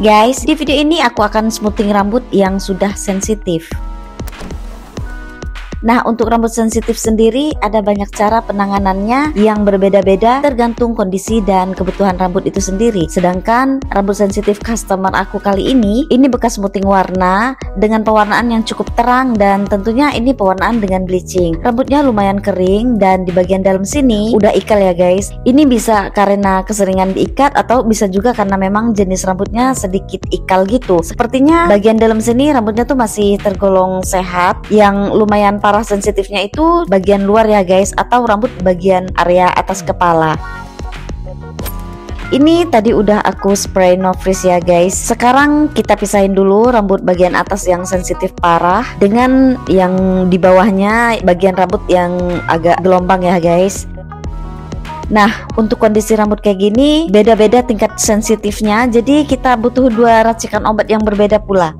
guys, di video ini aku akan smoothing rambut yang sudah sensitif. Nah, untuk rambut sensitif sendiri ada banyak cara penanganannya yang berbeda-beda tergantung kondisi dan kebutuhan rambut itu sendiri. Sedangkan rambut sensitif customer aku kali ini bekas smoothing warna dengan pewarnaan yang cukup terang dan tentunya ini pewarnaan dengan bleaching. Rambutnya lumayan kering dan di bagian dalam sini udah ikal ya guys. Ini bisa karena keseringan diikat atau bisa juga karena memang jenis rambutnya sedikit ikal gitu. Sepertinya bagian dalam sini rambutnya tuh masih tergolong sehat. Yang lumayan parah sensitifnya itu bagian luar ya guys, atau rambut bagian area atas kepala. Ini tadi udah aku spray no freeze ya guys. Sekarang kita pisahin dulu rambut bagian atas yang sensitif parah dengan yang di bawahnya bagian rambut yang agak gelombang ya guys. Nah, untuk kondisi rambut kayak gini beda-beda tingkat sensitifnya, jadi kita butuh dua racikan obat yang berbeda pula.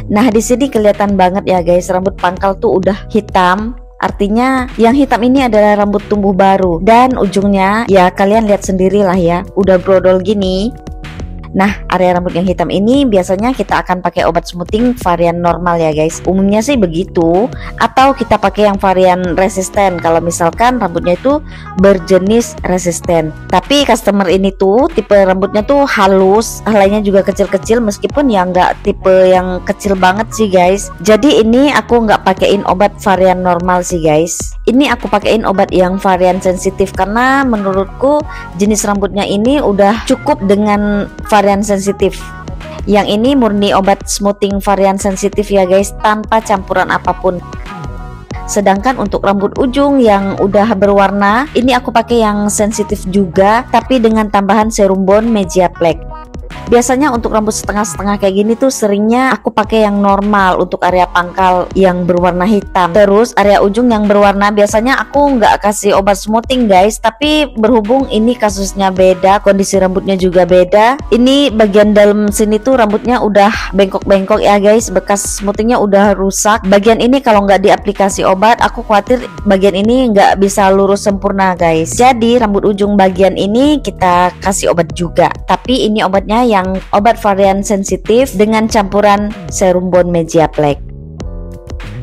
Nah, di sini kelihatan banget ya guys, rambut pangkal tuh udah hitam. Artinya yang hitam ini adalah rambut tumbuh baru dan ujungnya ya kalian lihat sendirilah ya, udah brodol gini. Nah, area rambut yang hitam ini biasanya kita akan pakai obat smoothing varian normal ya guys. Umumnya sih begitu, atau kita pakai yang varian resisten kalau misalkan rambutnya itu berjenis resisten. Tapi customer ini tuh tipe rambutnya tuh halus, helainya juga kecil-kecil meskipun ya nggak tipe yang kecil banget sih guys. Jadi ini aku nggak pakein obat varian normal sih guys. Ini aku pakein obat yang varian sensitif karena menurutku jenis rambutnya ini udah cukup dengan varian sensitif. Yang ini murni obat smoothing varian sensitif ya guys, tanpa campuran apapun. Sedangkan untuk rambut ujung yang udah berwarna, ini aku pakai yang sensitif juga tapi dengan tambahan serum bond Media Plaque. Biasanya untuk rambut setengah-setengah kayak gini tuh seringnya aku pakai yang normal untuk area pangkal yang berwarna hitam. Terus area ujung yang berwarna biasanya aku nggak kasih obat smoothing guys, tapi berhubung ini kasusnya beda, kondisi rambutnya juga beda. Ini bagian dalam sini tuh rambutnya udah bengkok-bengkok ya guys, bekas smoothingnya udah rusak. Bagian ini kalau nggak diaplikasi obat, aku khawatir bagian ini nggak bisa lurus sempurna guys. Jadi rambut ujung bagian ini kita kasih obat juga, tapi ini obatnya yang obat varian sensitif dengan campuran serum bond Media Plaque.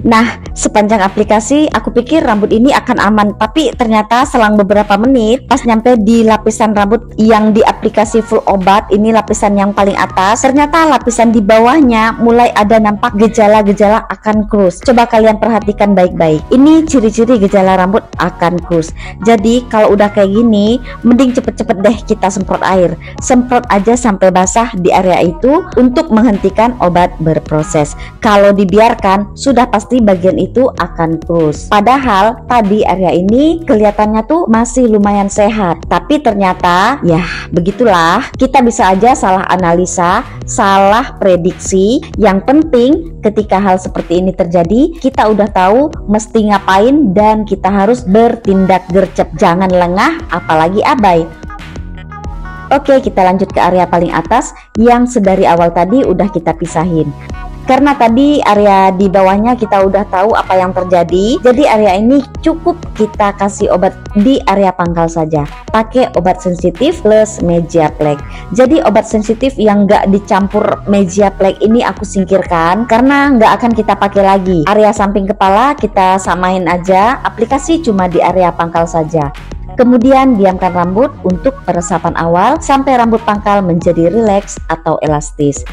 Nah, sepanjang aplikasi aku pikir rambut ini akan aman, tapi ternyata selang beberapa menit pas nyampe di lapisan rambut yang di aplikasi full obat, ini lapisan yang paling atas, ternyata lapisan di bawahnya mulai ada nampak gejala-gejala akan krus. Coba kalian perhatikan baik-baik. Ini ciri-ciri gejala rambut akan krus. Jadi kalau udah kayak gini, mending cepet-cepet deh kita semprot air. Semprot aja sampai basah di area itu untuk menghentikan obat berproses. Kalau dibiarkan, sudah pasti bagian itu akan krus. Padahal tadi area ini kelihatannya tuh masih lumayan sehat, tapi ternyata ya begitulah, kita bisa aja salah analisa, salah prediksi. Yang penting ketika hal seperti ini terjadi, kita udah tahu mesti ngapain dan kita harus bertindak gercep, jangan lengah apalagi abai. Oke, kita lanjut ke area paling atas yang sedari awal tadi udah kita pisahin. Karena tadi area di bawahnya kita udah tahu apa yang terjadi, jadi area ini cukup kita kasih obat di area pangkal saja. Pakai obat sensitif plus Media Plaque. Jadi obat sensitif yang nggak dicampur Media Plaque ini aku singkirkan karena nggak akan kita pakai lagi. Area samping kepala kita samain aja, aplikasi cuma di area pangkal saja. Kemudian diamkan rambut untuk peresapan awal sampai rambut pangkal menjadi rileks atau elastis.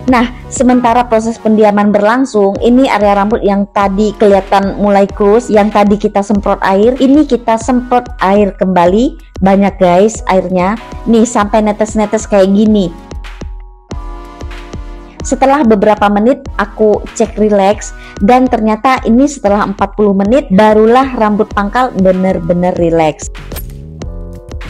Nah, sementara proses pendiaman berlangsung, ini area rambut yang tadi kelihatan mulai krus, yang tadi kita semprot air, ini kita semprot air kembali. Banyak guys airnya, nih sampai netes-netes kayak gini. Setelah beberapa menit aku cek relax, dan ternyata ini setelah 40 menit barulah rambut pangkal bener-bener relax.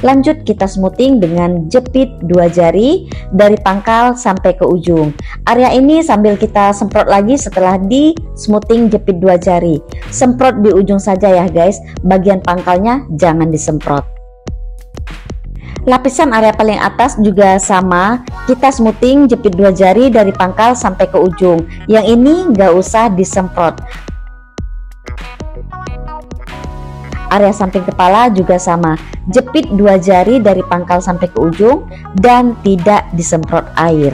Lanjut kita smoothing dengan jepit 2 jari dari pangkal sampai ke ujung. Area ini sambil kita semprot lagi setelah di smoothing jepit 2 jari. Semprot di ujung saja ya guys, bagian pangkalnya jangan disemprot. Lapisan area paling atas juga sama, kita smoothing jepit 2 jari dari pangkal sampai ke ujung. Yang ini nggak usah disemprot. area samping kepala juga sama. Jepit 2 jari dari pangkal sampai ke ujung dan tidak disemprot air.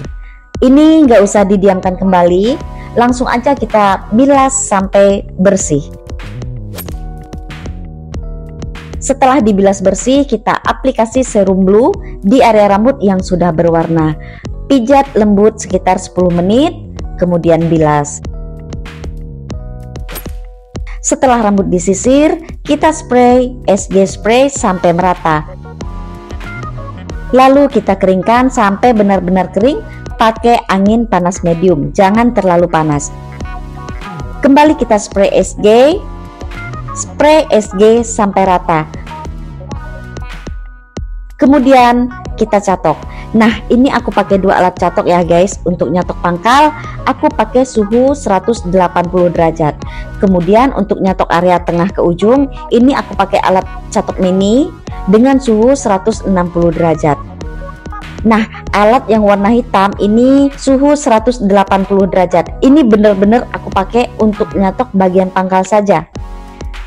Ini nggak usah didiamkan kembali, langsung aja kita bilas sampai bersih. Setelah dibilas bersih, kita aplikasi serum blue di area rambut yang sudah berwarna. Pijat lembut sekitar 10 menit, kemudian bilas. Setelah rambut disisir, kita spray SG spray sampai merata. Lalu kita keringkan sampai benar-benar kering pakai angin panas medium, jangan terlalu panas. Kembali kita spray SG sampai rata. Kemudian kita catok. Nah, ini aku pakai 2 alat catok ya guys. Untuk nyatok pangkal aku pakai suhu 180 derajat. Kemudian untuk nyatok area tengah ke ujung, ini aku pakai alat catok mini dengan suhu 160 derajat. Nah, alat yang warna hitam ini suhu 180 derajat. Ini bener-bener aku pakai untuk nyatok bagian pangkal saja.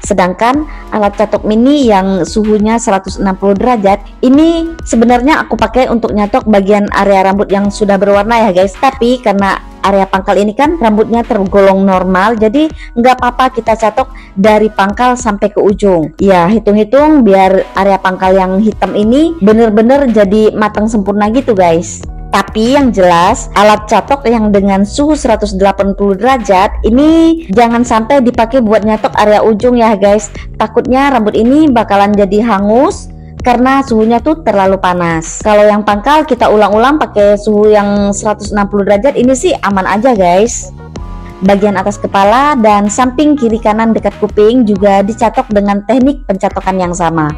Sedangkan alat catok mini yang suhunya 160 derajat ini sebenarnya aku pakai untuk nyatok bagian area rambut yang sudah berwarna ya guys. Tapi karena area pangkal ini kan rambutnya tergolong normal, jadi nggak apa-apa kita catok dari pangkal sampai ke ujung. Ya, hitung-hitung biar area pangkal yang hitam ini bener-bener jadi matang sempurna gitu guys. Tapi yang jelas alat catok yang dengan suhu 180 derajat ini jangan sampai dipakai buat nyatok area ujung ya guys. Takutnya rambut ini bakalan jadi hangus karena suhunya tuh terlalu panas. Kalau yang pangkal kita ulang-ulang pakai suhu yang 160 derajat ini sih aman aja guys. Bagian atas kepala dan samping kiri kanan dekat kuping juga dicatok dengan teknik pencatokan yang sama.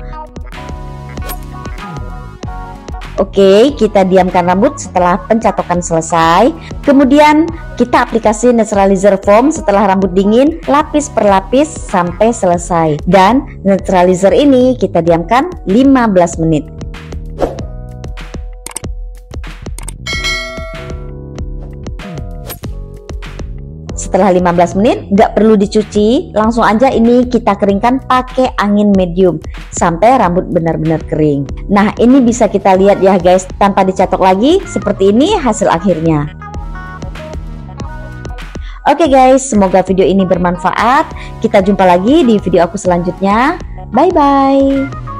Oke, kita diamkan rambut setelah pencatokan selesai. Kemudian kita aplikasi neutralizer foam setelah rambut dingin, lapis per lapis sampai selesai. Dan neutralizer ini kita diamkan 15 menit. Setelah 15 menit nggak perlu dicuci, langsung aja ini kita keringkan pakai angin medium sampai rambut benar-benar kering. Nah, ini bisa kita lihat ya guys, tanpa dicatok lagi, seperti ini hasil akhirnya. Oke guys, semoga video ini bermanfaat. Kita jumpa lagi di video aku selanjutnya. Bye bye.